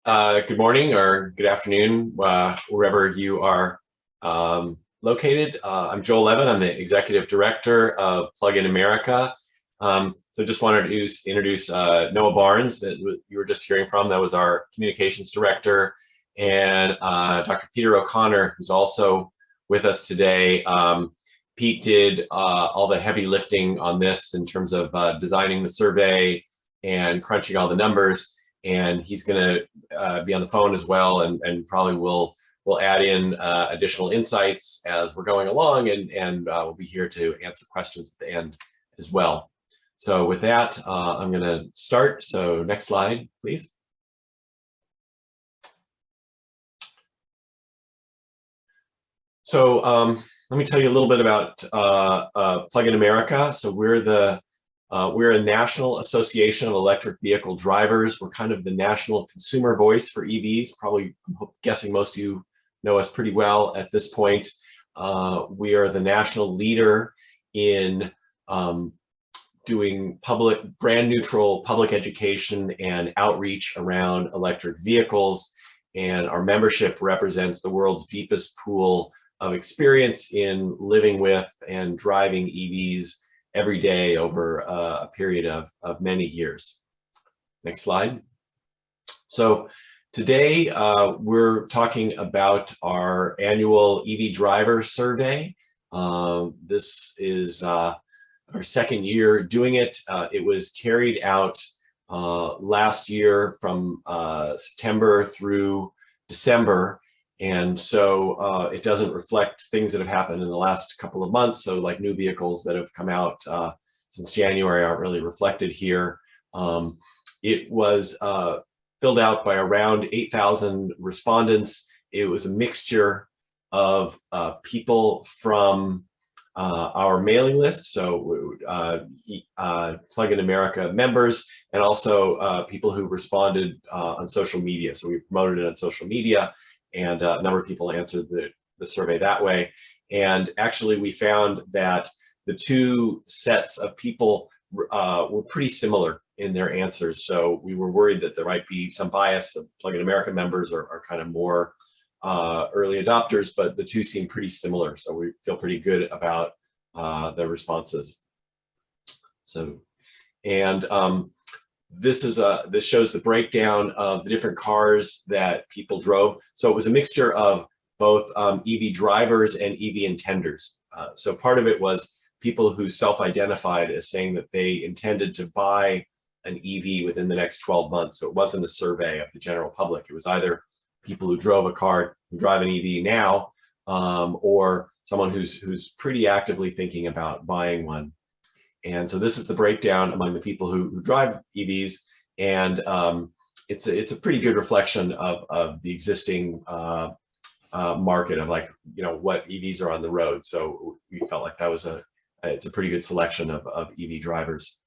Good morning or good afternoon, wherever you are located. I'm Joel Levin. I'm the Executive Director of Plug-in America. So just wanted to introduce Noah Barnes that you were just hearing from. That was our Communications Director. And Dr. Peter O'Connor, who's also with us today. Pete did all the heavy lifting on this in terms of designing the survey and crunching all the numbers. And he's going to be on the phone as well, and probably will add in additional insights as we're going along, and we'll be here to answer questions at the end as well. So with that, I'm going to start. So next slide, please. So let me tell you a little bit about Plug-in America. So we're a national association of electric vehicle drivers. We're kind of the national consumer voice for EVs. Probably, I'm guessing most of you know us pretty well at this point. We are the national leader in doing brand neutral public education and outreach around electric vehicles. And our membership represents the world's deepest pool of experience in living with and driving EVs every day over a period of many years. Next slide. So today we're talking about our annual EV driver survey. This is our second year doing it. It was carried out last year from September through December. And so it doesn't reflect things that have happened in the last couple of months. So like new vehicles that have come out since January aren't really reflected here. It was filled out by around 8,000 respondents. It was a mixture of people from our mailing list, so Plug-in America members, and also people who responded on social media. So we promoted it on social media, and a number of people answered the survey that way. And actually we found that the two sets of people were pretty similar in their answers. So we were worried that there might be some bias. Of Plug-in America members are kind of more early adopters, but the two seem pretty similar. So we feel pretty good about the responses. So, and this shows the breakdown of the different cars that people drove. So it was a mixture of both EV drivers and EV intenders. So part of it was people who self-identified as saying that they intended to buy an EV within the next 12 months. So it wasn't a survey of the general public. It was either people who drove a car, who drive an EV now, or someone who's pretty actively thinking about buying one. And so this is the breakdown among the people who drive EVs, and it's a pretty good reflection of the existing market of, like, you know, what EVs are on the road. So we felt like that was it's a pretty good selection of EV drivers.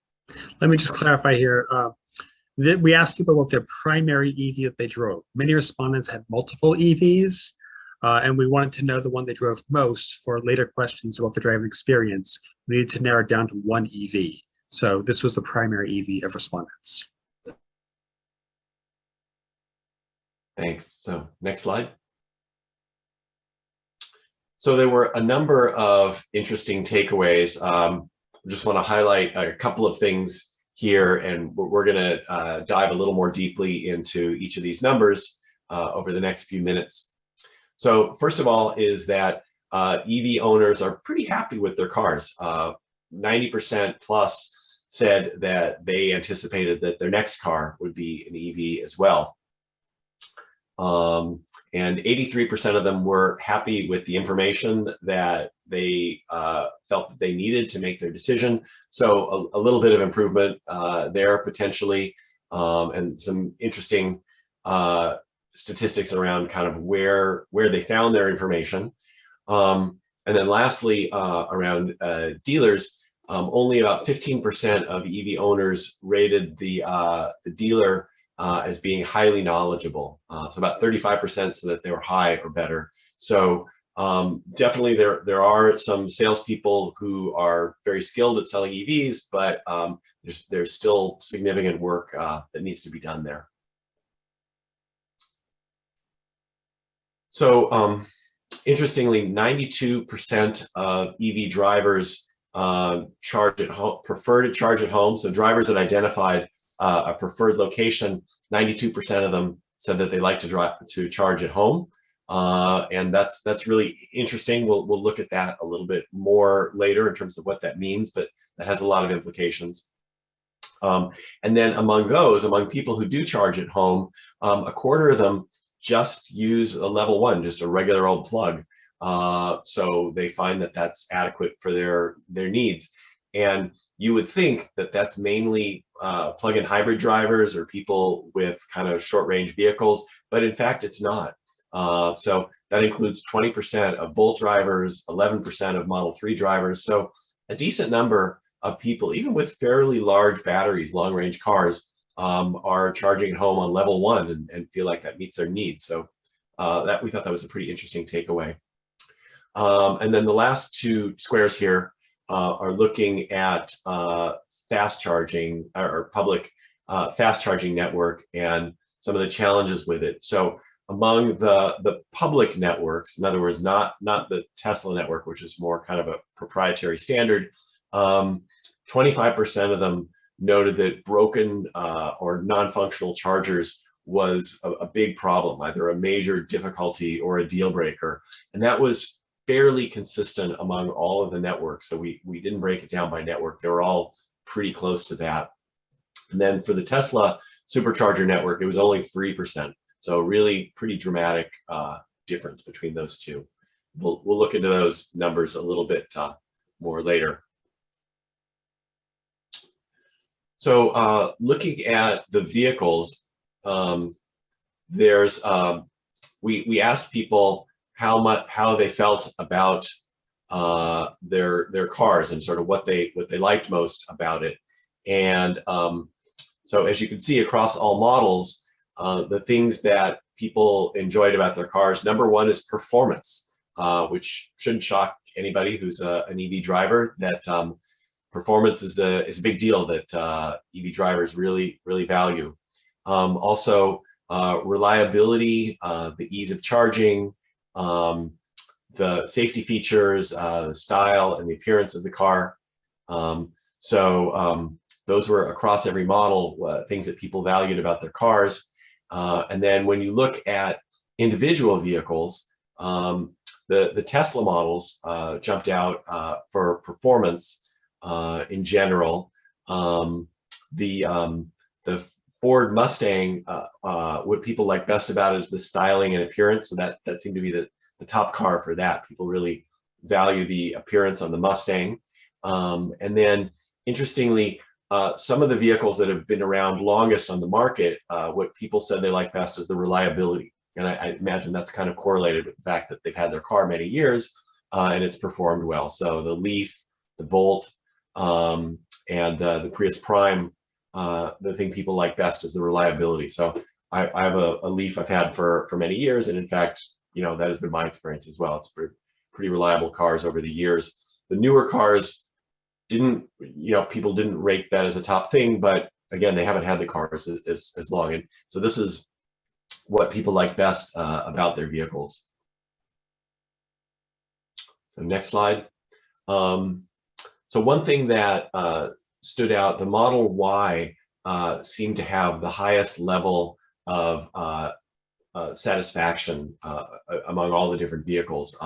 Let me just clarify here. We asked people what their primary EV that they drove. Many respondents had multiple EVs, and we wanted to know the one they drove most for later questions about the driving experience. We needed to narrow it down to one EV. So this was the primary EV of respondents. Thanks. So next slide. So there were a number of interesting takeaways. I just want to highlight a couple of things here, and we're going to dive a little more deeply into each of these numbers over the next few minutes. So first of all is that EV owners are pretty happy with their cars. 90% plus said that they anticipated that their next car would be an EV as well. And 83% of them were happy with the information that they felt that they needed to make their decision. So a little bit of improvement there potentially, and some interesting statistics around kind of where they found their information. And then lastly, around dealers, only about 15% of EV owners rated the dealer as being highly knowledgeable. So about 35% said that they were high or better. So definitely there are some salespeople who are very skilled at selling EVs, but there's still significant work that needs to be done there. Interestingly, 92% of EV drivers charge at home, prefer to charge at home. So drivers that identified a preferred location, 92% of them said that they like to charge at home. And that's really interesting. We'll look at that a little bit more later in terms of what that means, but that has a lot of implications. And then among people who do charge at home, a quarter of them just use a level 1, just a regular old plug. So they find that that's adequate for their needs. And you would think that that's mainly plug-in hybrid drivers or people with kind of short-range vehicles, but in fact, it's not. So that includes 20% of Bolt drivers, 11% of Model 3 drivers. So a decent number of people, even with fairly large batteries, long-range cars, are charging at home on level 1 and feel like that meets their needs. So that we thought that was a pretty interesting takeaway. And then the last 2 squares here are looking at fast charging or public fast charging network and some of the challenges with it. So among the public networks, in other words, not the Tesla network, which is more kind of a proprietary standard, 25% of them noted that broken or non-functional chargers was a big problem, either a major difficulty or a deal breaker. And that was fairly consistent among all of the networks. So we didn't break it down by network. They were all pretty close to that. And then for the Tesla supercharger network, it was only 3%. So really pretty dramatic difference between those two. We'll look into those numbers a little bit more later. So looking at the vehicles, we asked people how they felt about their cars and sort of what they liked most about it. And so as you can see across all models, the things that people enjoyed about their cars, number 1 is performance, which shouldn't shock anybody who's an EV driver, that performance is a big deal that EV drivers really value. Also, reliability, the ease of charging, the safety features, the style and the appearance of the car. Those were across every model, things that people valued about their cars. And then when you look at individual vehicles, the Tesla models jumped out for performance in general. The Ford Mustang, what people like best about it is the styling and appearance. So that seemed to be the top car for that. People really value the appearance on the Mustang. And then interestingly, some of the vehicles that have been around longest on the market, what people said they like best is the reliability. And I imagine that's kind of correlated with the fact that they've had their car many years and it's performed well. So the Leaf, the Bolt, and the Prius Prime, the thing people like best is the reliability. So I have a Leaf I've had for many years, and in fact, that has been my experience as well. It's pretty reliable cars over the years. The newer cars didn't, people didn't rate that as a top thing, but again, they haven't had the cars as long. And so this is what people like best about their vehicles. So next slide. So one thing that stood out, the Model Y seemed to have the highest level of satisfaction among all the different vehicles.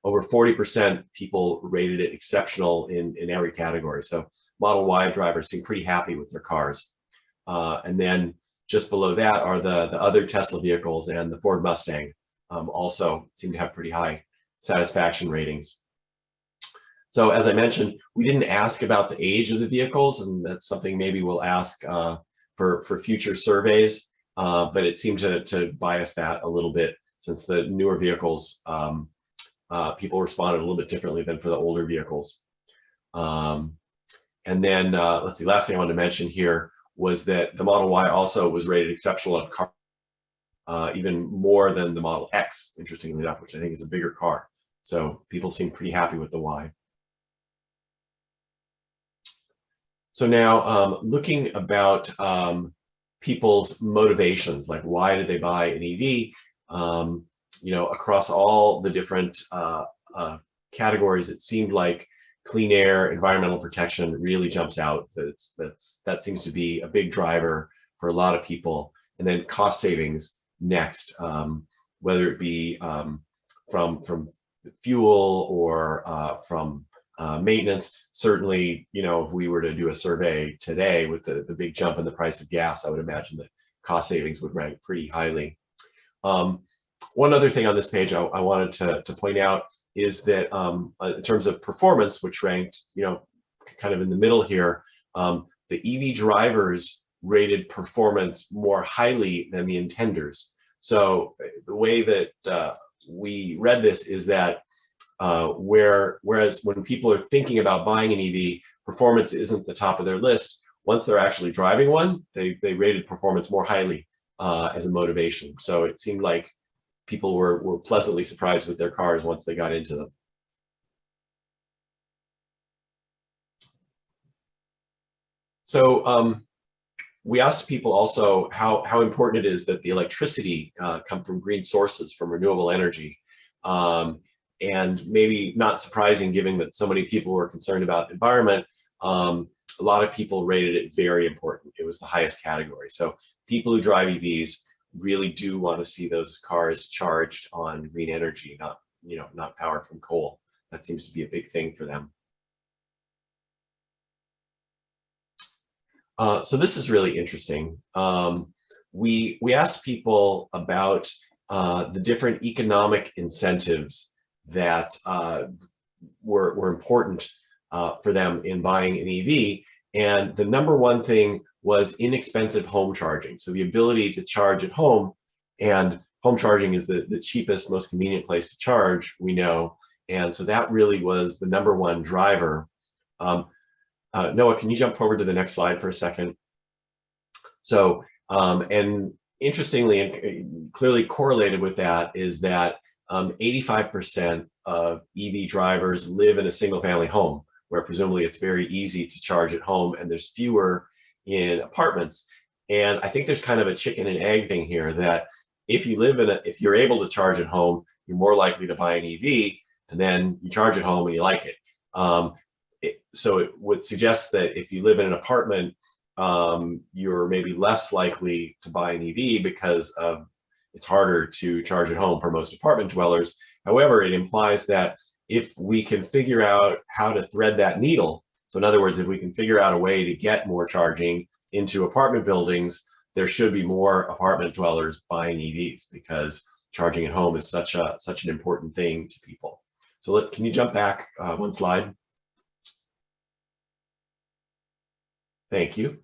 Over 40% people rated it exceptional in every category. So Model Y drivers seem pretty happy with their cars. And then just below that are the other Tesla vehicles, and the Ford Mustang also seem to have pretty high satisfaction ratings. So as I mentioned, we didn't ask about the age of the vehicles, and that's something maybe we'll ask for future surveys, but it seemed to bias that a little bit, since the newer vehicles, people responded a little bit differently than for the older vehicles. And then, let's see, last thing I wanted to mention here was that the Model Y also was rated exceptional on car, even more than the Model X, interestingly enough, which I think is a bigger car. So people seem pretty happy with the Y. So now looking about people's motivations, like why did they buy an EV? across all the different categories, it seemed like clean air, environmental protection really jumps out. That seems to be a big driver for a lot of people. And then cost savings next, whether it be from fuel or from maintenance. Certainly, if we were to do a survey today with the big jump in the price of gas, I would imagine that cost savings would rank pretty highly. One other thing on this page I wanted to point out is that in terms of performance, which ranked, kind of in the middle here, the EV drivers rated performance more highly than the intenders. So the way that we read this is that whereas when people are thinking about buying an EV, performance isn't the top of their list. Once they're actually driving one, they rated performance more highly as a motivation. So it seemed like people were pleasantly surprised with their cars once they got into them. So we asked people also how important it is that the electricity come from green sources, from renewable energy. And maybe not surprising, given that so many people were concerned about environment, a lot of people rated it very important. It was the highest category. So people who drive EVs really do want to see those cars charged on green energy, not power from coal. That seems to be a big thing for them. So this is really interesting. We asked people about the different economic incentives that were important for them in buying an EV, and the number one thing was inexpensive home charging. So the ability to charge at home, and home charging is the cheapest, most convenient place to charge, we know, and so that really was the number one driver. Noah, can you jump forward to the next slide for a second? So, and interestingly and clearly correlated with that is that 85% of EV drivers live in a single family home, where presumably it's very easy to charge at home, and there's fewer in apartments. And I think there's kind of a chicken and egg thing here, that if you're able to charge at home, you're more likely to buy an EV, and then you charge at home and you like it. So it would suggest that if you live in an apartment, you're maybe less likely to buy an EV because it's harder to charge at home for most apartment dwellers. However, it implies that if we can figure out how to thread that needle, so in other words, if we can figure out a way to get more charging into apartment buildings, there should be more apartment dwellers buying EVs, because charging at home is such an important thing to people. So can you jump back one slide? Thank you.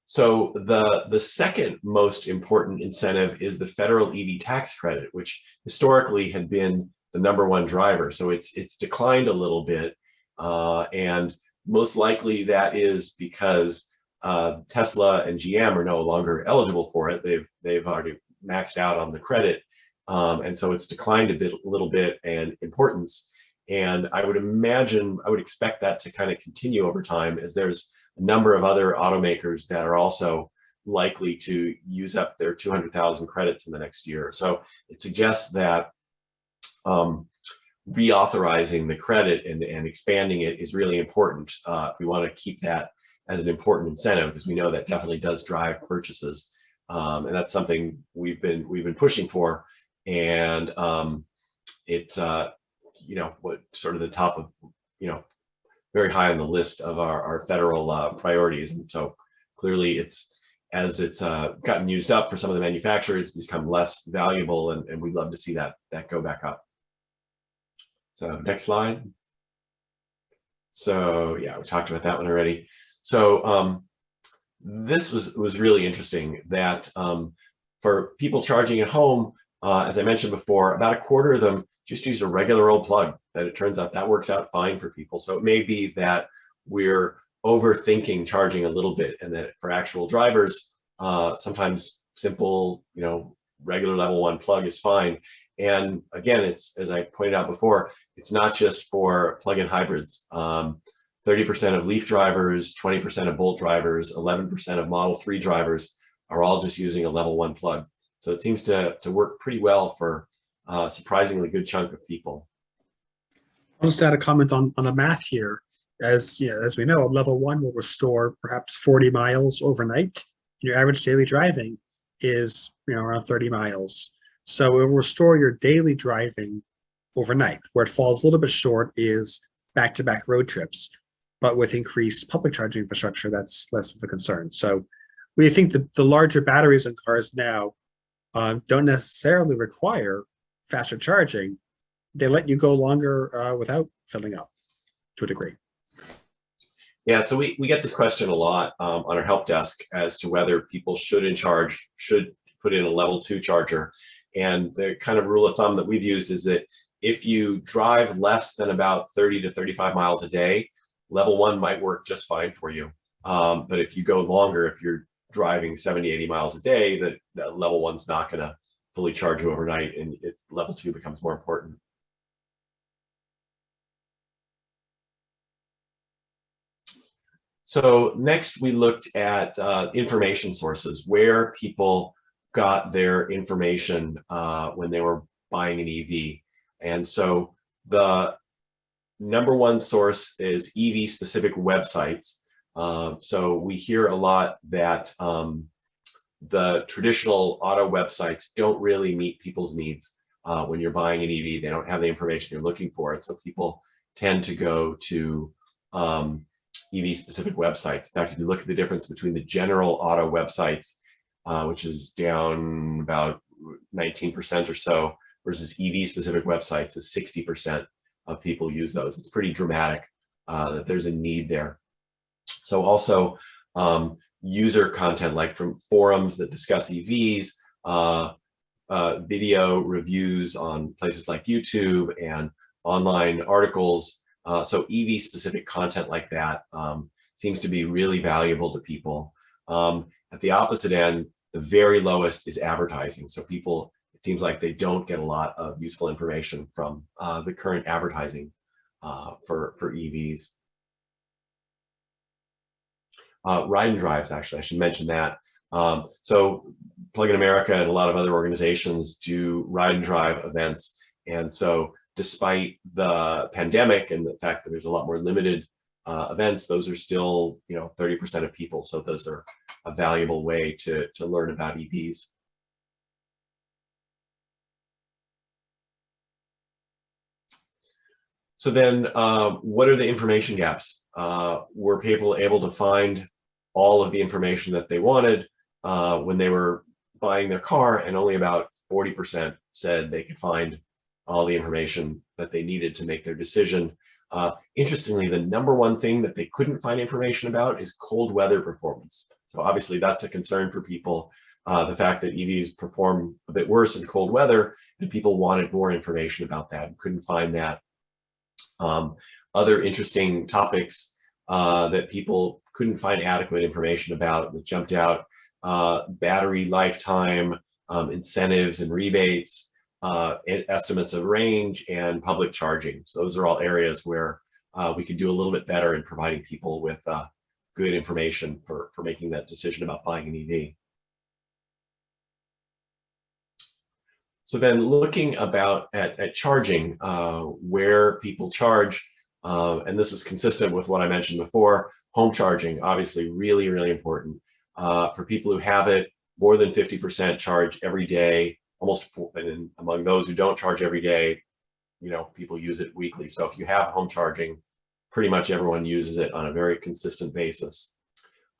So the second most important incentive is the federal EV tax credit, which historically had been the number one driver. So it's declined a little bit, and most likely that is because Tesla and GM are no longer eligible for it. They've already maxed out on the credit, and so it's declined a little bit in importance. And I would expect that to kind of continue over time, as there's a number of other automakers that are also likely to use up their 200,000 credits in the next year. So it suggests that reauthorizing the credit and expanding it is really important. We want to keep that as an important incentive, because we know that definitely does drive purchases, and that's something we've been pushing for. And it's what sort of the top of very high on the list of our federal priorities. And so clearly as it's gotten used up for some of the manufacturers, it's become less valuable, and we'd love to see that go back up. So next slide. So yeah, we talked about that one already. So this was really interesting, that for people charging at home, as I mentioned before, about a quarter of them just use a regular old plug. That it turns out that works out fine for people. So it may be that we're overthinking charging a little bit, and that for actual drivers, sometimes simple, regular level 1 plug is fine. And again, it's, as I pointed out before, it's not just for plug-in hybrids. 30% of Leaf drivers, 20% of Bolt drivers, 11% of Model 3 drivers are all just using a level 1 plug. So it seems to work pretty well for a surprisingly good chunk of people. I'll just add a comment on the math here. As you know, as we know, level 1 will restore perhaps 40 miles overnight. Your average daily driving is around 30 miles. So it will restore your daily driving overnight. Where it falls a little bit short is back-to-back road trips. But with increased public charging infrastructure, that's less of a concern. So we think that the larger batteries in cars now don't necessarily require faster charging. They let you go longer without filling up to a degree. Yeah, so we get this question a lot on our help desk as to whether people should put in a level 2 charger. And the kind of rule of thumb that we've used is that if you drive less than about 30 to 35 miles a day, level 1 might work just fine for you. But if you go longer, if you're driving 70, 80 miles a day, that level 1's not going to fully charge you overnight, and level 2 becomes more important. So next we looked at information sources, where people got their information when they were buying an EV. And so the number one source is EV specific websites. So we hear a lot that the traditional auto websites don't really meet people's needs when you're buying an EV. They don't have the information you're looking for. And so people tend to go to EV specific websites. In fact, if you look at the difference between the general auto websites, which is down about 19% or so, versus EV specific websites, is 60% of people use those. It's pretty dramatic that there's a need there. So also user content, like from forums that discuss EVs, video reviews on places like YouTube, and online articles. So EV specific content like that seems to be really valuable to people. At the opposite end, the very lowest is advertising. So people, it seems like they don't get a lot of useful information from the current advertising for EVs. Ride and drives, actually, I should mention that. So Plug-in America and a lot of other organizations do ride and drive events. And so despite the pandemic and the fact that there's a lot more limited events, those are still 30% of people. So those are a valuable way to learn about EVs. So then what are the information gaps? Were people able to find all of the information that they wanted when they were buying their car? And only about 40% said they could find all the information that they needed to make their decision. Interestingly, the number one thing that they couldn't find information about is cold weather performance. So obviously that's a concern for people, the fact that EVs perform a bit worse in cold weather, and people wanted more information about that and couldn't find that. Other interesting topics that people couldn't find adequate information about that jumped out: battery lifetime, incentives and rebates, estimates of range, and public charging. So those are all areas where we could do a little bit better in providing people with good information for making that decision about buying an EV. So then looking at charging, where people charge, and this is consistent with what I mentioned before, home charging, obviously really, really important. For people who have it, more than 50% charge every day, and among those who don't charge every day, people use it weekly. So if you have home charging, pretty much everyone uses it on a very consistent basis.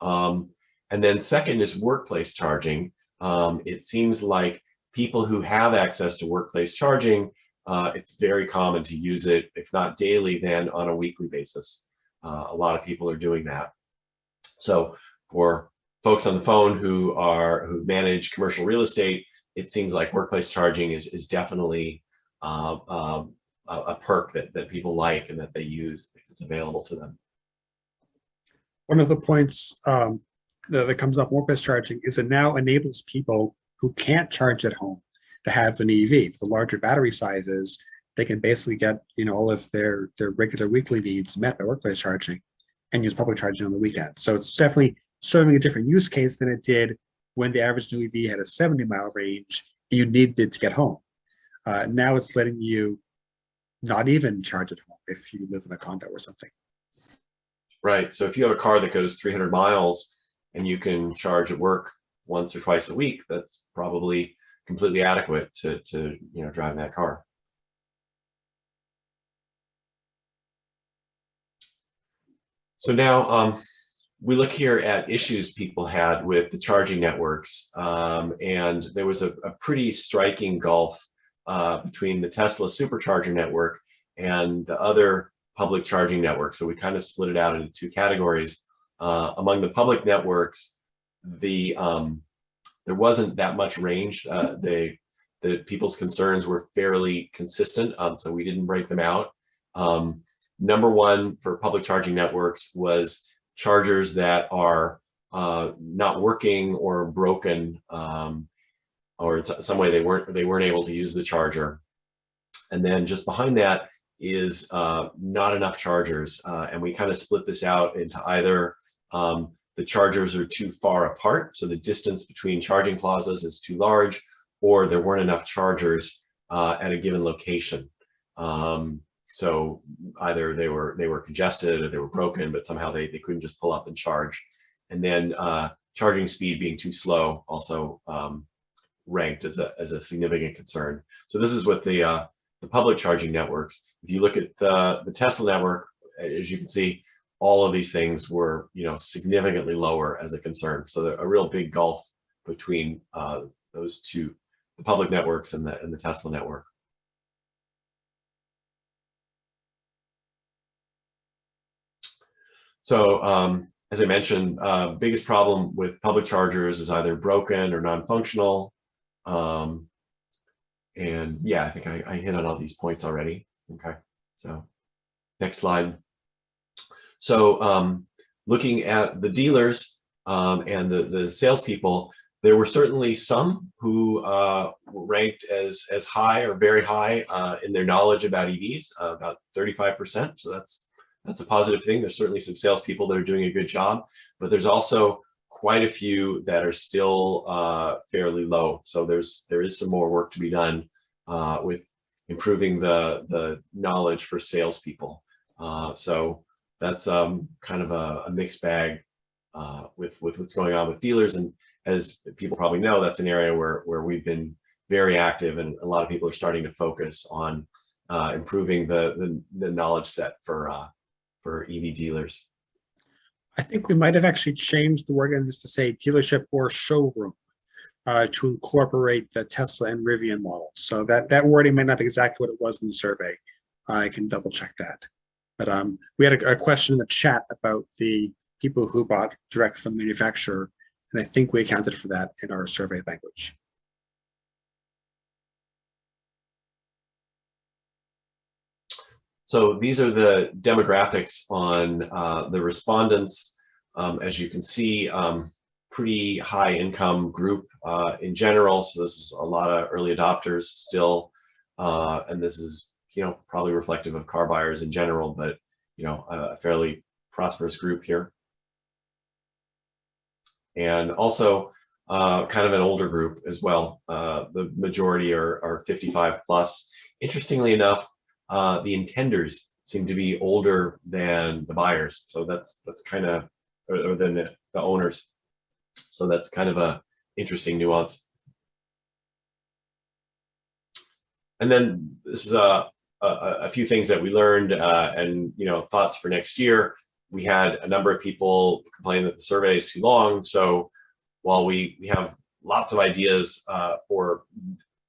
And then second is workplace charging. It seems like people who have access to workplace charging, it's very common to use it, if not daily, then on a weekly basis. A lot of people are doing that. So for folks on the phone who manage commercial real estate, it seems like workplace charging is definitely a perk that people like and that they use if it's available to them. One of the points that comes up in workplace charging is it now enables people who can't charge at home to have an EV. For the larger battery sizes, they can basically get all of their regular weekly needs met by workplace charging and use public charging on the weekend. So it's definitely serving a different use case than it did when the average new EV had a 70-mile range and you needed it to get home. Now it's letting you not even charge at home if you live in a condo or something. Right. So if you have a car that goes 300 miles and you can charge at work once or twice a week, that's probably completely adequate to drive that car. So now we look here at issues people had with the charging networks, and there was a pretty striking gulf between the Tesla supercharger network and the other public charging networks. So we kind of split it out into two categories. Among the public networks, there wasn't that much range. The people's concerns were fairly consistent, so we didn't break them out. Number one for public charging networks was chargers that are not working or broken, or in some way they weren't able to use the charger. And then just behind that is not enough chargers, and we kind of split this out into either the chargers are too far apart, so the distance between charging plazas is too large, or there weren't enough chargers at a given location. So either they were congested or they were broken, but somehow they couldn't just pull up and charge. And then charging speed being too slow also ranked as a significant concern. So this is what the public charging networks. If you look at the Tesla network, as you can see, all of these things were significantly lower as a concern. So a real big gulf between those two, the public networks and the Tesla network. So as I mentioned, biggest problem with public chargers is either broken or non-functional. And yeah, I think I hit on all these points already. Okay, so next slide. So looking at the dealers and the salespeople, there were certainly some who ranked as high or very high in their knowledge about EVs, about 35%. So that's a positive thing. There's certainly some salespeople that are doing a good job, but there's also quite a few that are still fairly low. So there is some more work to be done with improving the knowledge for salespeople. So that's kind of a mixed bag with what's going on with dealers. And as people probably know, that's an area where we've been very active, and a lot of people are starting to focus on improving the knowledge set for EV dealers. I think we might have actually changed the wording just to say dealership or showroom to incorporate the Tesla and Rivian models. So that wording may not be exactly what it was in the survey. I can double check that. But we had a question in the chat about the people who bought direct from the manufacturer, and I think we accounted for that in our survey language. So these are the demographics on the respondents. As you can see, pretty high income group in general. So this is a lot of early adopters still, and this is probably reflective of car buyers in general, but a fairly prosperous group here. And also kind of an older group as well. The majority are 55 plus. Interestingly enough, the intenders seem to be older than the buyers. So that's kind of, or than the owners. So that's kind of a interesting nuance. And then this is a few things that we learned and thoughts for next year. We had a number of people complain that the survey is too long. So while we have lots of ideas for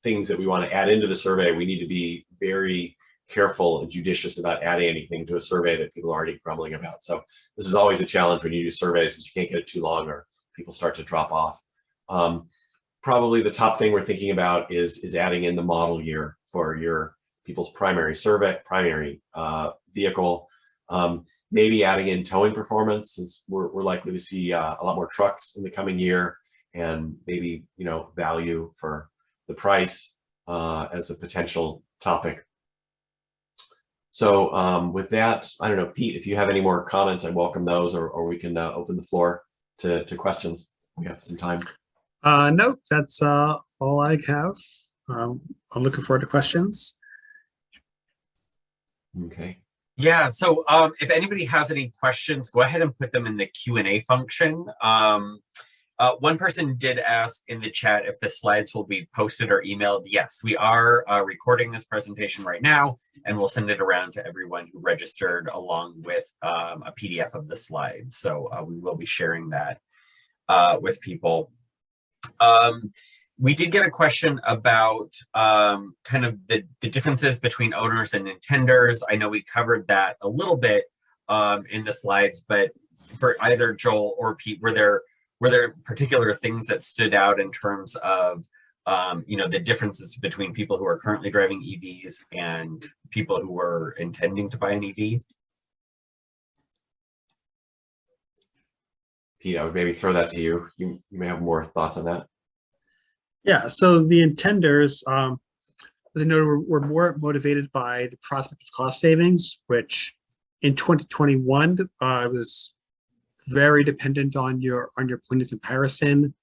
things that we want to add into the survey, we need to be very careful and judicious about adding anything to a survey that people are already grumbling about. So this is always a challenge when you do surveys, because you can't get it too long or people start to drop off. Probably the top thing we're thinking about is adding in the model year for your people's primary vehicle. Maybe adding in towing performance, since we're likely to see a lot more trucks in the coming year, and maybe value for the price as a potential topic. So with that, I don't know, Pete, if you have any more comments, I welcome those, or we can open the floor to questions. We have some time. No, that's all I have. I'm looking forward to questions. Okay. Yeah, so if anybody has any questions, go ahead and put them in the Q&A function. One person did ask in the chat if the slides will be posted or emailed. Yes, we are recording this presentation right now, and we'll send it around to everyone who registered along with a PDF of the slides. So we will be sharing that with people. We did get a question about kind of the differences between owners and intenders. I know we covered that a little bit in the slides, but for either Joel or Pete, were there particular things that stood out in terms of the differences between people who are currently driving EVs and people who were intending to buy an EV? Pete, I would maybe throw that to you. You may have more thoughts on that. Yeah, so the intenders, as I noted, were more motivated by the prospect of cost savings, which in 2021 was very dependent on your point of comparison,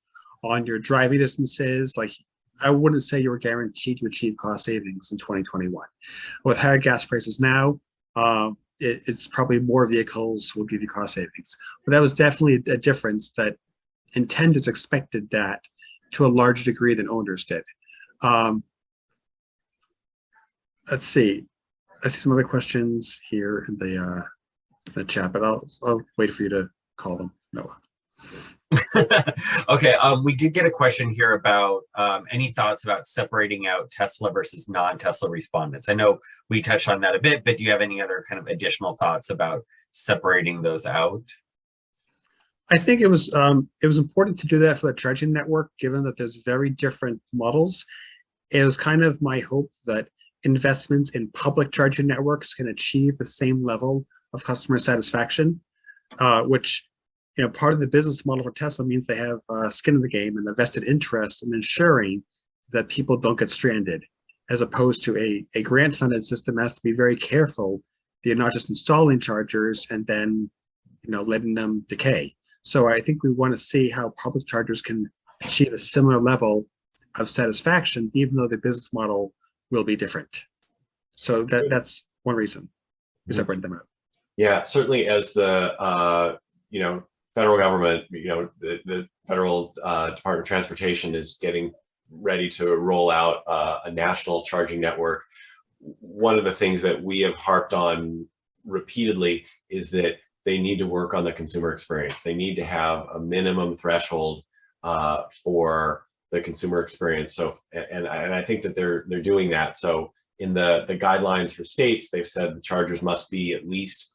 on your driving distances. Like, I wouldn't say you were guaranteed to achieve cost savings in 2021. With higher gas prices now, it's probably more vehicles will give you cost savings. But that was definitely a difference that intenders expected that to a larger degree than owners did. Let's see. I see some other questions here in the chat, but I'll wait for you to call them, Noah. Okay, we did get a question here about any thoughts about separating out Tesla versus non-Tesla respondents. I know we touched on that a bit, but do you have any other kind of additional thoughts about separating those out? I think it was important to do that for the charging network, given that there's very different models. It was kind of my hope that investments in public charging networks can achieve the same level of customer satisfaction, which, part of the business model for Tesla means they have skin in the game and a vested interest in ensuring that people don't get stranded, as opposed to a grant-funded system has to be very careful that you're not just installing chargers and then, letting them decay. So I think we want to see how public chargers can achieve a similar level of satisfaction, even though the business model will be different. So that's one reason we separated them out. Yeah, certainly as the federal government, the federal Department of Transportation is getting ready to roll out a national charging network. One of the things that we have harped on repeatedly is that they need to work on the consumer experience. They need to have a minimum threshold for the consumer experience. So, and I think that they're doing that. So in the guidelines for states, they've said the chargers must be at least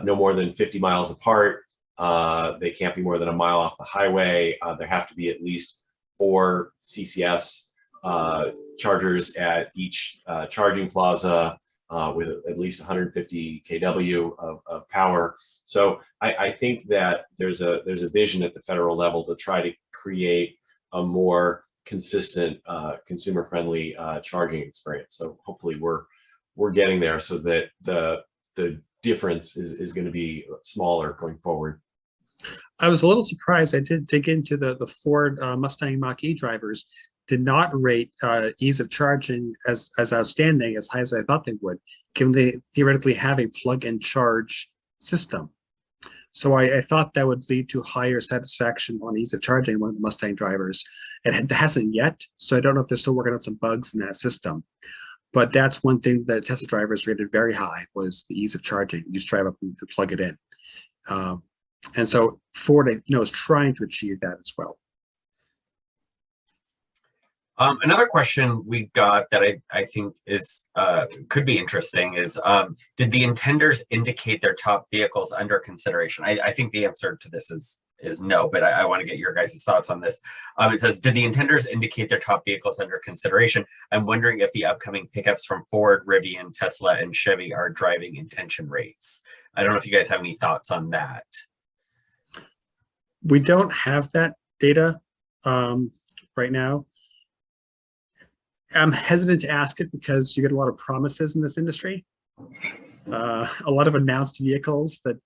no more than 50 miles apart. They can't be more than a mile off the highway. There have to be at least 4 CCS chargers at each charging plaza with at least 150 kW of power. So I think that there's a vision at the federal level to try to create a more consistent consumer-friendly charging experience. So hopefully we're getting there so that the difference is going to be smaller going forward. I was a little surprised. I did dig into the Ford Mustang Mach-E drivers did not rate ease of charging as outstanding, as high as I thought they would, given they theoretically have a plug-and-charge system. So I thought that would lead to higher satisfaction on ease of charging among the Mustang drivers. It hasn't yet, so I don't know if they're still working on some bugs in that system. But that's one thing that Tesla drivers rated very high, was the ease of charging. You just drive up and plug it in. And so Ford, is trying to achieve that as well. Another question we got that I think is could be interesting is, did the intenders indicate their top vehicles under consideration? I think the answer to this is no, but I want to get your guys' thoughts on this. It says, did the intenders indicate their top vehicles under consideration? I'm wondering if the upcoming pickups from Ford, Rivian, Tesla, and Chevy are driving intention rates. I don't know if you guys have any thoughts on that. We don't have that data right now. I'm hesitant to ask it because you get a lot of promises in this industry. A lot of announced vehicles that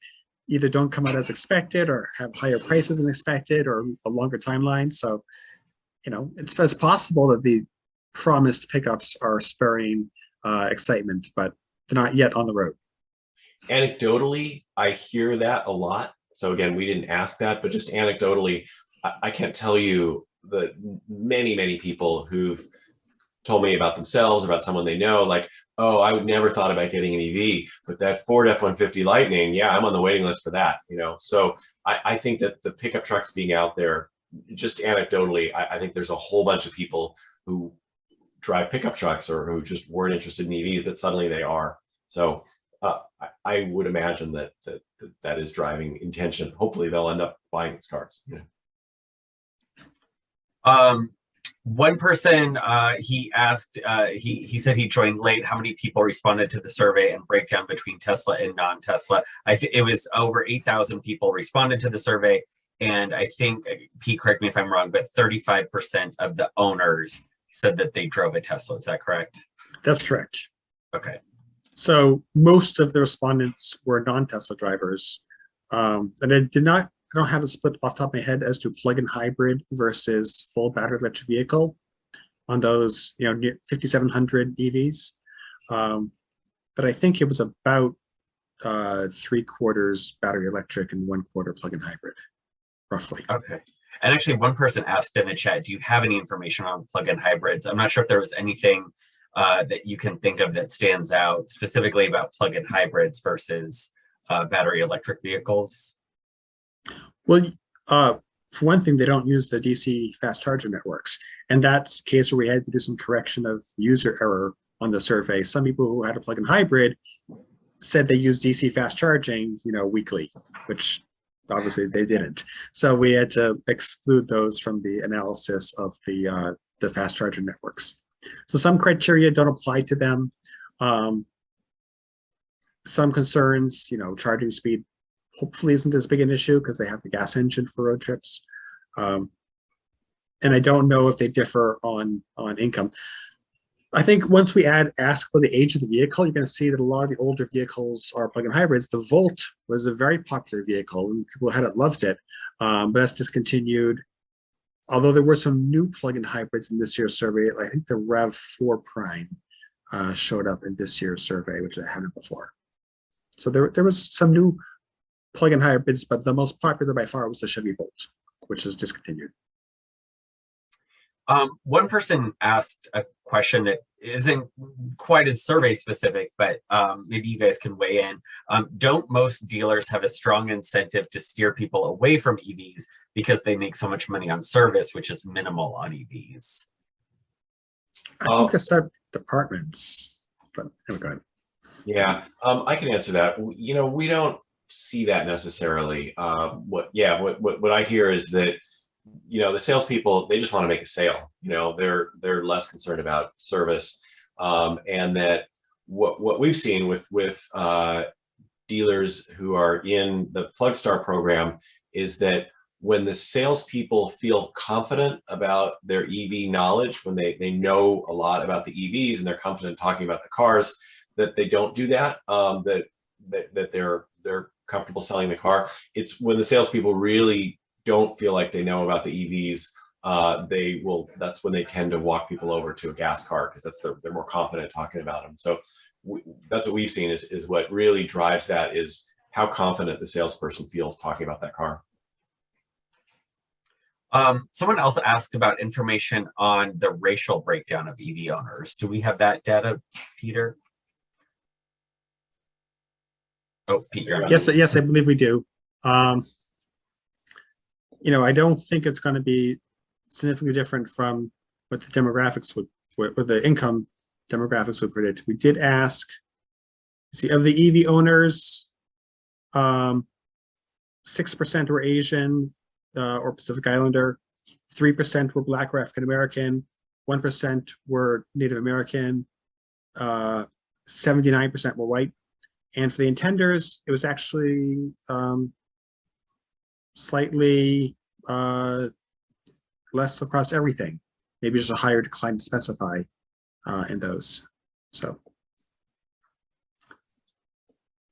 either don't come out as expected or have higher prices than expected or a longer timeline. So it's possible that the promised pickups are spurring excitement, but they're not yet on the road. Anecdotally, I hear that a lot. So again, we didn't ask that, but just anecdotally, I can't tell you the many people who've told me about themselves, about someone they know, like, oh, I would never thought about getting an EV, but that Ford F-150 Lightning, yeah, I'm on the waiting list for that, So I think that the pickup trucks being out there, just anecdotally, I think there's a whole bunch of people who drive pickup trucks or who just weren't interested in EVs, but suddenly they are. So I would imagine that is driving intention. Hopefully they'll end up buying these cars. One person, he asked, he said he joined late. How many people responded to the survey and breakdown between Tesla and non-Tesla? I think it was over 8,000 people responded to the survey. And I think, Pete, correct me if I'm wrong, but 35% of the owners said that they drove a Tesla. Is that correct? That's correct. Okay. So most of the respondents were non-Tesla drivers. And I don't have a split off the top of my head as to plug-in hybrid versus full battery electric vehicle on those, 5,700 EVs. But I think it was about 3/4 battery electric and 1/4 plug-in hybrid, roughly. Okay. And actually, one person asked in the chat, do you have any information on plug-in hybrids? I'm not sure if there was anything that you can think of that stands out specifically about plug-in hybrids versus battery electric vehicles. Well, for one thing, they don't use the DC fast charger networks. And that's the case where we had to do some correction of user error on the survey. Some people who had a plug-in hybrid said they used DC fast charging, weekly, which obviously they didn't. So we had to exclude those from the analysis of the fast charger networks. So some criteria don't apply to them. Some concerns, charging speed hopefully isn't as big an issue because they have the gas engine for road trips. And I don't know if they differ on income. I think once we ask for the age of the vehicle, you're going to see that a lot of the older vehicles are plug-in hybrids. The Volt was a very popular vehicle and people who had it loved it, but that's discontinued. Although there were some new plug-in hybrids in this year's survey, I think the RAV4 Prime showed up in this year's survey, which I hadn't before. So there was some new plug-in hybrids, but the most popular by far was the Chevy Volt, which is discontinued. One person asked a question that isn't quite as survey specific, but maybe you guys can weigh in. Don't most dealers have a strong incentive to steer people away from EVs because they make so much money on service, which is minimal on EVs? I think there's some departments, but go ahead. Yeah, I can answer that. We don't see that necessarily. What I hear is that the salespeople, they just want to make a sale. They're less concerned about service, and that what we've seen with dealers who are in the PlugStar program is that when the salespeople feel confident about their EV knowledge, when they know a lot about the EVs and they're confident talking about the cars, that they don't do that. That they're comfortable selling the car. It's when the salespeople really don't feel like they know about the EVs, that's when they tend to walk people over to a gas car because they're more confident talking about them. So that's what we've seen is what really drives that is how confident the salesperson feels talking about that car. Someone else asked about information on the racial breakdown of EV owners. Do we have that data, Peter? Oh, Pete, you're on. Yes, I believe we do. I don't think it's going to be significantly different from what the demographics would, what the income demographics would predict. We did ask, see, of the EV owners, 6% were Asian or Pacific Islander, 3% were Black or African American, 1% were Native American, 79% were white. And for the intenders, it was actually slightly less across everything. Maybe just a higher decline to specify in those. So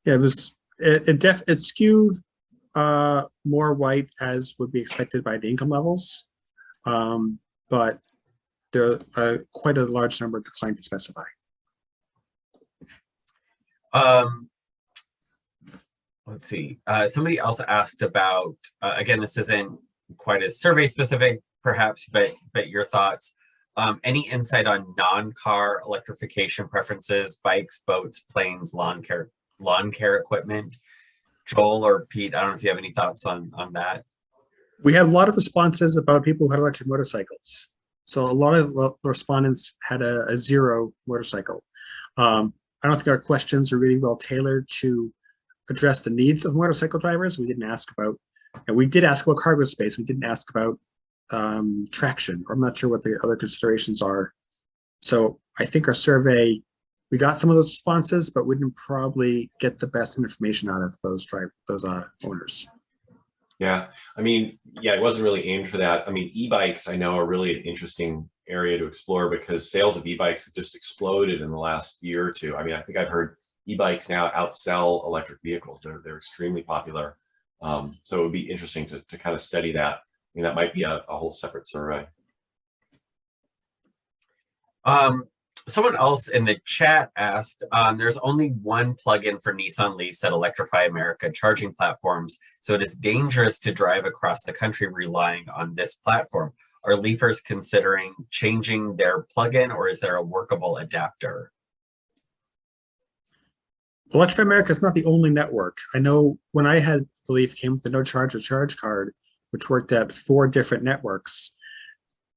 yeah, it skewed more white as would be expected by the income levels. but there are quite a large number declined to specify. Let's see. Somebody else asked about, again, this isn't quite as survey specific, perhaps, but your thoughts. Any insight on non-car electrification preferences, bikes, boats, planes, lawn care equipment? Joel or Pete, I don't know if you have any thoughts on that. We had a lot of responses about people who had electric motorcycles. So a lot of respondents had a zero motorcycle. I don't think our questions are really well tailored to address the needs of motorcycle drivers. We didn't ask about, and we did ask about cargo space. We didn't ask about traction. I'm not sure what the other considerations are. So I think our survey, we got some of those responses, but we didn't probably get the best information out of those owners. Yeah, I mean, yeah, it wasn't really aimed for that. I mean, e-bikes I know are really an interesting area to explore because sales of e-bikes have just exploded in the last year or two. I mean, I think I've heard e-bikes now outsell electric vehicles. They're extremely popular. So it would be interesting to kind of study that. I mean, that might be a whole separate survey. Someone else in the chat asked, there's only one plugin for Nissan Leafs at Electrify America charging platforms, so it is dangerous to drive across the country relying on this platform. Are Leafers considering changing their plugin, or is there a workable adapter? Electrify America is not the only network. I know when I had the Leaf came with the no charge or charge card, which worked at 4 different networks.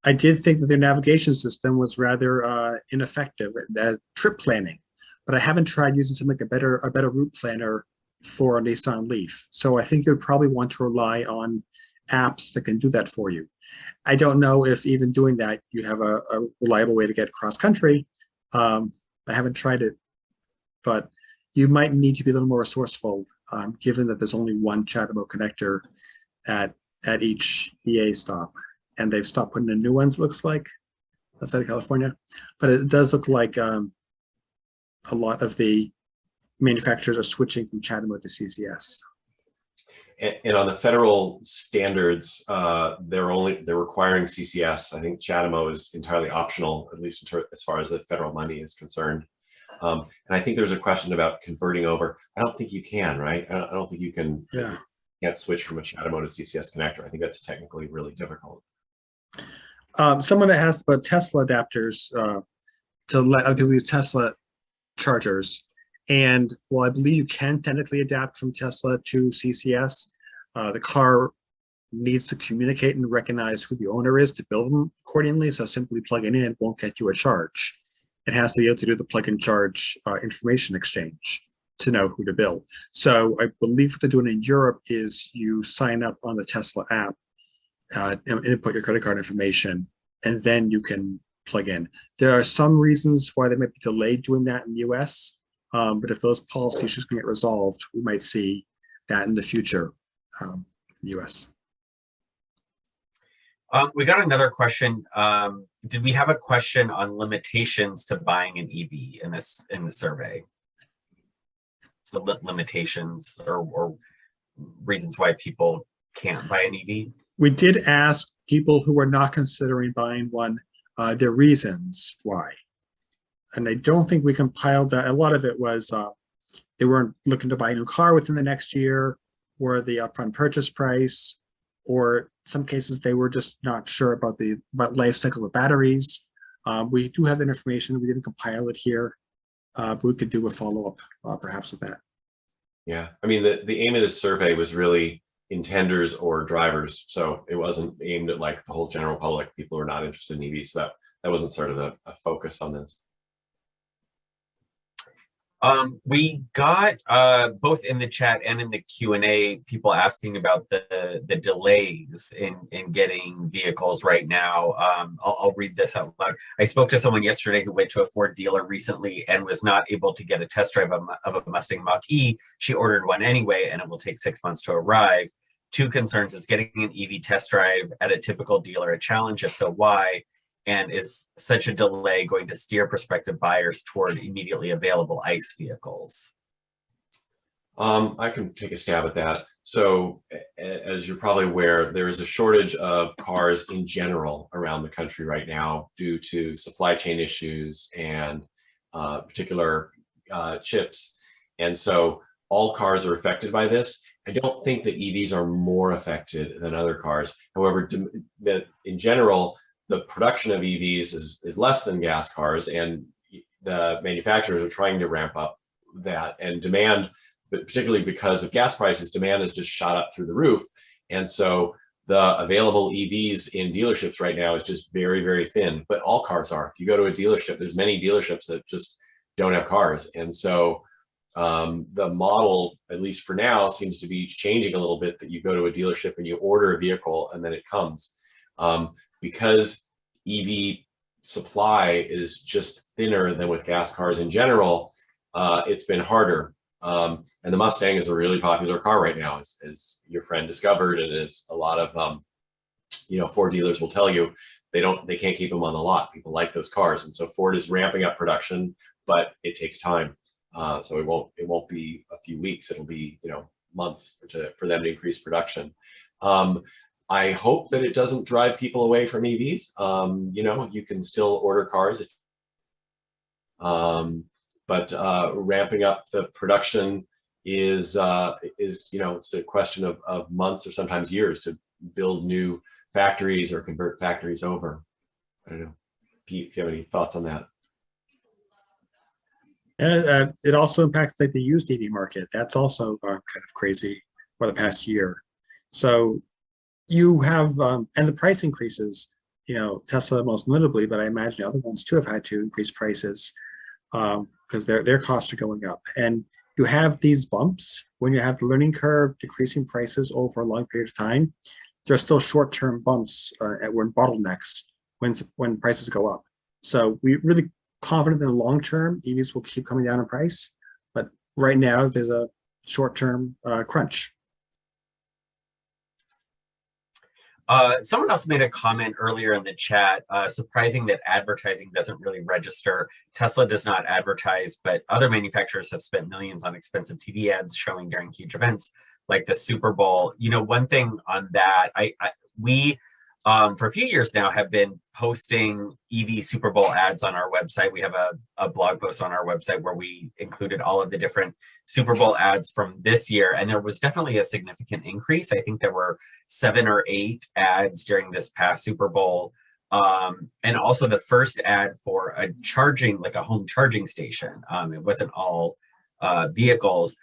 I did think that their navigation system was rather ineffective at trip planning, but I haven't tried using something like a better route planner for a Nissan Leaf. So I think you'd probably want to rely on apps that can do that for you. I don't know if even doing that, you have a reliable way to get cross country. I haven't tried it, but you might need to be a little more resourceful, given that there's only one chatbot connector at each EA stop. And they've stopped putting in new ones, looks like, outside of California. But it does look like a lot of the manufacturers are switching from CHAdeMO to CCS. And on the federal standards, they're requiring CCS. I think CHAdeMO is entirely optional, at least as far as the federal money is concerned. And I think there's a question about converting over. I don't think you can, right? I don't think you can. Yeah. Can't switch from a CHAdeMO to CCS connector. I think that's technically really difficult. Someone that asked about Tesla adapters to let other people use Tesla chargers. And while I believe you can technically adapt from Tesla to CCS, the car needs to communicate and recognize who the owner is to build them accordingly. So simply plugging in won't get you a charge. It has to be able to do the plug and charge information exchange to know who to build. So I believe what they're doing in Europe is you sign up on the Tesla app, input your credit card information, and then you can plug in. There are some reasons why they might be delayed doing that in the US, but if those policy issues can get resolved, we might see that in the future in the US. We got another question. Did we have a question on limitations to buying an EV in the survey? So limitations or reasons why people can't buy an EV? We did ask people who were not considering buying one their reasons why. And I don't think we compiled that. A lot of it was they weren't looking to buy a new car within the next year, or the upfront purchase price, or some cases they were just not sure about the life cycle of batteries. We do have that information. We didn't compile it here, but we could do a follow-up perhaps with that. Yeah, I mean, the aim of this survey was really intenders or drivers. So it wasn't aimed at like the whole general public, people who are not interested in EVs. So that wasn't sort of a focus on this. We got both in the chat and in the Q&A people asking about the delays in getting vehicles right now. I'll read this out loud. I spoke to someone yesterday who went to a Ford dealer recently and was not able to get a test drive of a Mustang Mach-E. She ordered one anyway, and it will take 6 months to arrive. 2 concerns: is getting an EV test drive at a typical dealer a challenge? If so, why? And is such a delay going to steer prospective buyers toward immediately available ICE vehicles? I can take a stab at that. So as you're probably aware, there is a shortage of cars in general around the country right now due to supply chain issues and particular chips. And so all cars are affected by this. I don't think that EVs are more affected than other cars. However, in general, the production of EVs is less than gas cars, and the manufacturers are trying to ramp up that, and demand, but particularly because of gas prices, demand has just shot up through the roof. And so the available EVs in dealerships right now is just very, very thin, but all cars are. If you go to a dealership, there's many dealerships that just don't have cars. And so the model, at least for now, seems to be changing a little bit, that you go to a dealership and you order a vehicle and then it comes. Because EV supply is just thinner than with gas cars in general, it's been harder. And the Mustang is a really popular car right now, as your friend discovered, and as a lot of Ford dealers will tell you, they can't keep them on the lot. People like those cars, and so Ford is ramping up production, but it takes time. So it won't be a few weeks. It'll be months for them to increase production. I hope that it doesn't drive people away from EVs. You can still order cars. But ramping up the production is it's a question of months or sometimes years to build new factories or convert factories over. I don't know, Pete, if you have any thoughts on that. It also impacts like the used EV market. That's also kind of crazy for the past year. So you have and the price increases. Tesla most notably, but I imagine other ones too have had to increase prices because their costs are going up. And you have these bumps when you have the learning curve decreasing prices over a long period of time. There's still short-term bumps when bottlenecks when prices go up. So we really confident in the long term EVs will keep coming down in price, but right now there's a short-term crunch. Someone else made a comment earlier in the chat, surprising that advertising doesn't really register. Tesla does not advertise, but other manufacturers have spent millions on expensive TV ads showing during huge events like the Super Bowl. One thing on that, we for a few years now have been posting EV Super Bowl ads on our website. We have a blog post on our website where we included all of the different Super Bowl ads from this year. And there was definitely a significant increase. I think there were 7 or 8 ads during this past Super Bowl. And also the first ad for a home charging station. It wasn't all vehicles.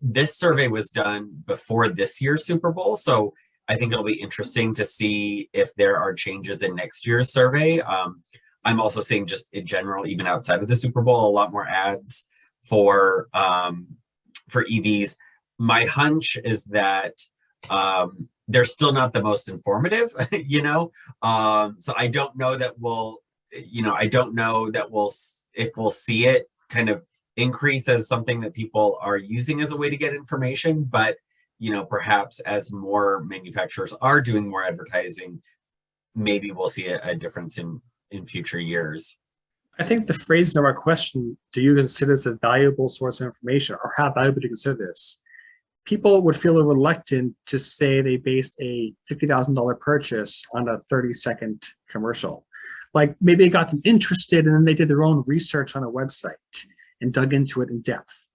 This survey was done before this year's Super Bowl. So I think it'll be interesting to see if there are changes in next year's survey. I'm also seeing just in general, even outside of the Super Bowl, a lot more ads for EVs. My hunch is that they're still not the most informative, So I don't know that if we'll see it kind of increase as something that people are using as a way to get information, but perhaps as more manufacturers are doing more advertising, maybe we'll see a difference in future years. I think the phrase of our question, do you consider this a valuable source of information, or how valuable do you consider this? People would feel reluctant to say they based a $50,000 purchase on a 30-second commercial. Like maybe it got them interested and then they did their own research on a website and dug into it in depth.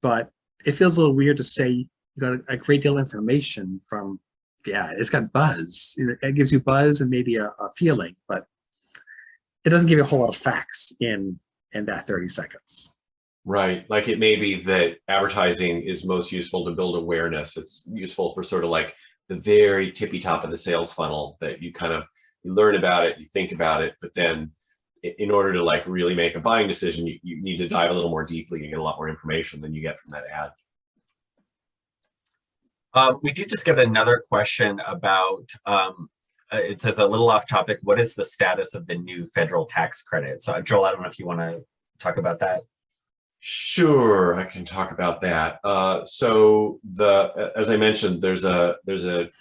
But it feels a little weird to say you got a great deal of information from the ad. It's got buzz. It gives you buzz and maybe a feeling, but it doesn't give you a whole lot of facts in that 30 seconds. Right. Like it may be that advertising is most useful to build awareness. It's useful for sort of like the very tippy top of the sales funnel, that you learn about it, you think about it, but then in order to like really make a buying decision, you need to dive a little more deeply and get a lot more information than you get from that ad. We did just get another question about, it says a little off topic, what is the status of the new federal tax credit? So Joel, I don't know if you want to talk about that. Sure, I can talk about that. So as I mentioned, there's a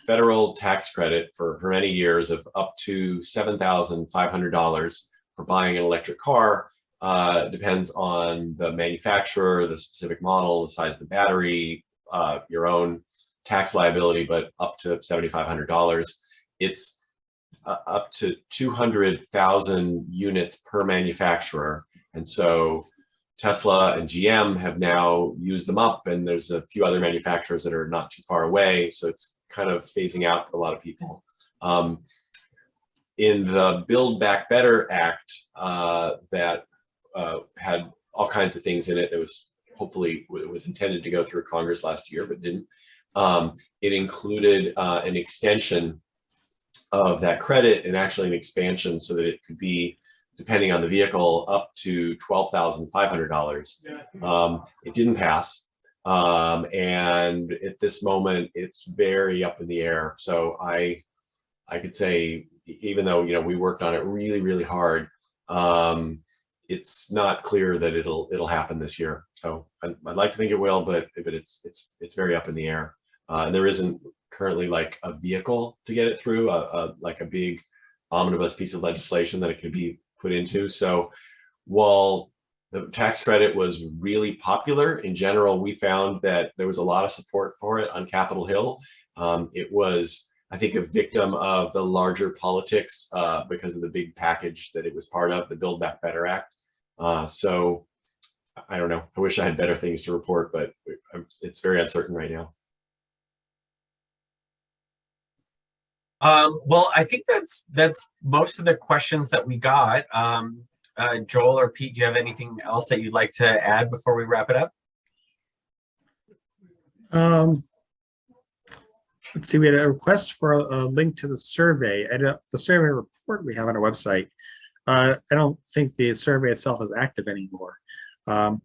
federal tax credit for many years of up to $7,500 for buying an electric car. Depends on the manufacturer, the specific model, the size of the battery, your own tax liability, but up to $7,500. It's up to 200,000 units per manufacturer. And so Tesla and GM have now used them up, and there's a few other manufacturers that are not too far away. So it's kind of phasing out for a lot of people. In the Build Back Better Act that had all kinds of things in it, that was hopefully it was intended to go through Congress last year, but didn't. It included an extension of that credit, and actually an expansion so that it could be, depending on the vehicle, up to $12,500. It didn't pass, and at this moment it's very up in the air. So I could say, even though we worked on it really hard, it's not clear that it'll happen this year. So I'd like to think it will, but it's very up in the air. And there isn't currently like a vehicle to get it through, like a big omnibus piece of legislation that it could be put into. So while the tax credit was really popular in general, we found that there was a lot of support for it on Capitol Hill. It was, I think, a victim of the larger politics because of the big package that it was part of, the Build Back Better Act. So I don't know. I wish I had better things to report, but it's very uncertain right now. Well, I think that's most of the questions that we got. Joel or Pete, do you have anything else that you'd like to add before we wrap it up? Let's see, we had a request for a link to the survey. And the survey report we have on our website. I don't think the survey itself is active anymore. But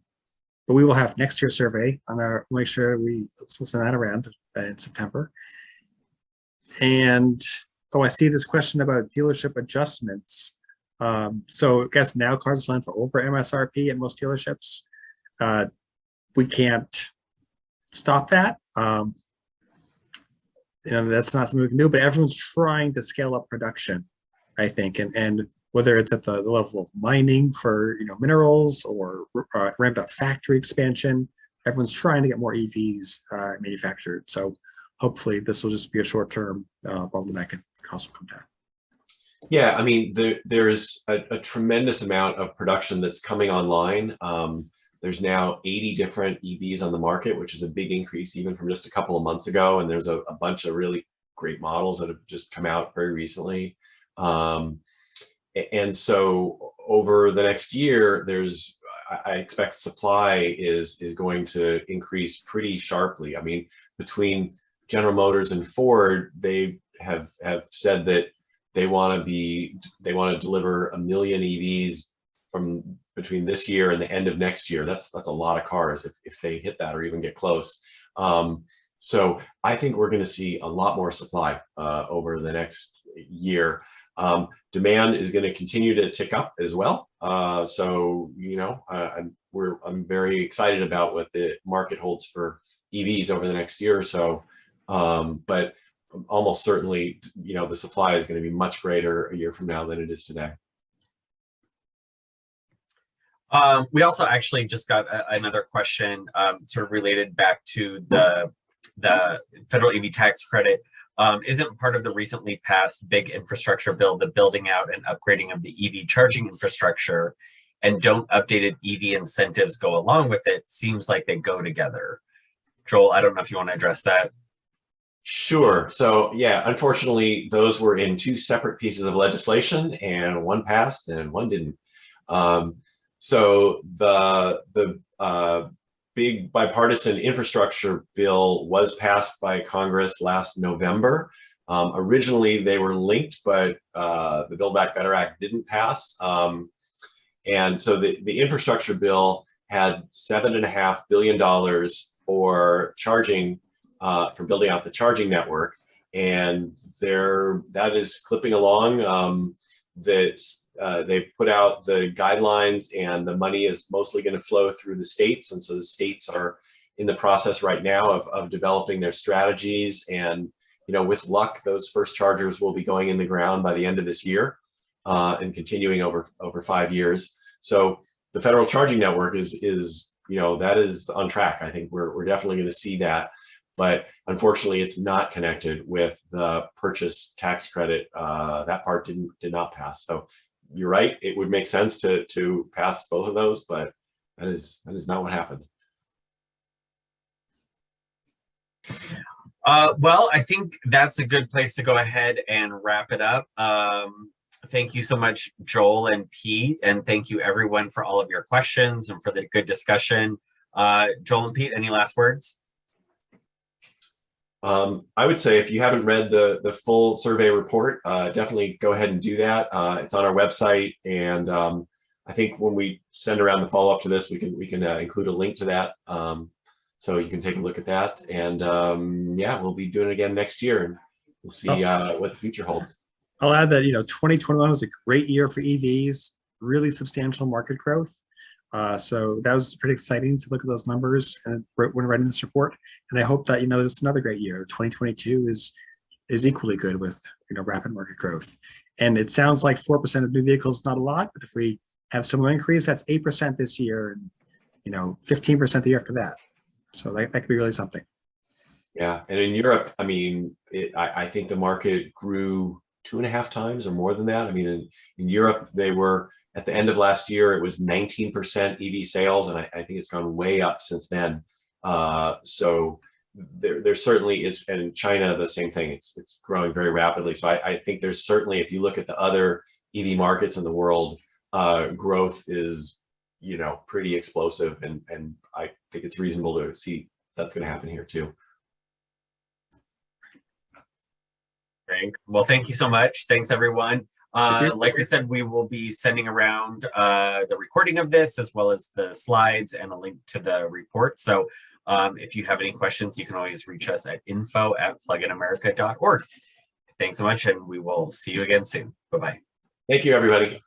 we will have next year's survey on our, make sure we send that around in September. And I see this question about dealership adjustments. So I guess now cars are selling for over MSRP at most dealerships. We can't stop that. That's not something we can do, but everyone's trying to scale up production, I think, and whether it's at the level of mining for minerals or ramped up factory expansion, everyone's trying to get more EVs manufactured. So hopefully this will just be a short-term bottleneck and costs will come down. Yeah, I mean, there is a tremendous amount of production that's coming online. There's now 80 different EVs on the market, which is a big increase even from just a couple of months ago. And there's a bunch of really great models that have just come out very recently. And so over the next year, I expect supply is going to increase pretty sharply. I mean, between General Motors and Ford, they have said that they want to deliver 1 million EVs from between this year and the end of next year. That's a lot of cars if they hit that or even get close. So I think we're going to see a lot more supply over the next year. Demand is going to continue to tick up as well. So I'm very excited about what the market holds for EVs over the next year or so. But almost certainly, the supply is going to be much greater a year from now than it is today. We also actually just got another question sort of related back to the federal EV tax credit. Isn't part of the recently passed big infrastructure bill the building out and upgrading of the EV charging infrastructure, and don't updated EV incentives go along with it? Seems like they go together. Joel, I don't know if you want to address that. Sure. So yeah, unfortunately, those were in two separate pieces of legislation, and one passed and one didn't. So the big bipartisan infrastructure bill was passed by Congress last November. Originally, they were linked, but the Build Back Better Act didn't pass. And so the infrastructure bill had $7.5 billion for charging, for building out the charging network. And that is clipping along. They've put out the guidelines, and the money is mostly going to flow through the states. And so the states are in the process right now of developing their strategies. And, with luck, those first chargers will be going in the ground by the end of this year and continuing over 5 years. So the federal charging network is that is on track. I think we're definitely going to see that. but unfortunately, it's not connected with the purchase tax credit. That part did not pass. So you're right; it would make sense to pass both of those, but that is not what happened. Well, I think that's a good place to go ahead and wrap it up. Thank you so much, Joel and Pete, and thank you everyone for all of your questions and for the good discussion. Joel and Pete, any last words? I would say if you haven't read the full survey report, definitely go ahead and do that. It's on our website, and I think when we send around the follow-up to this, we can include a link to that, so you can take a look at that. And yeah, we'll be doing it again next year, and we'll see what the future holds. I'll add that 2021 was a great year for EVs, really substantial market growth. So that was pretty exciting to look at those numbers and when writing this report. And I hope that this is another great year. 2022 is equally good with rapid market growth. And it sounds like 4% of new vehicles is not a lot, but if we have similar increase, that's 8% this year, and 15% the year after that. So that could be really something. Yeah, and in Europe, I mean, I think the market grew 2.5 times or more than that. I mean, in Europe, they were at the end of last year, it was 19% EV sales, and I think it's gone way up since then. So there certainly is, and in China, the same thing. It's growing very rapidly. So I think there's certainly, if you look at the other EV markets in the world, growth is pretty explosive, and I think it's reasonable to see that's going to happen here too. Great. Well, thank you so much. Thanks, everyone. Like I said, we will be sending around the recording of this as well as the slides and a link to the report. So if you have any questions, you can always reach us at info@pluginamerica.org. Thanks so much, and we will see you again soon. Bye-bye. Thank you, everybody.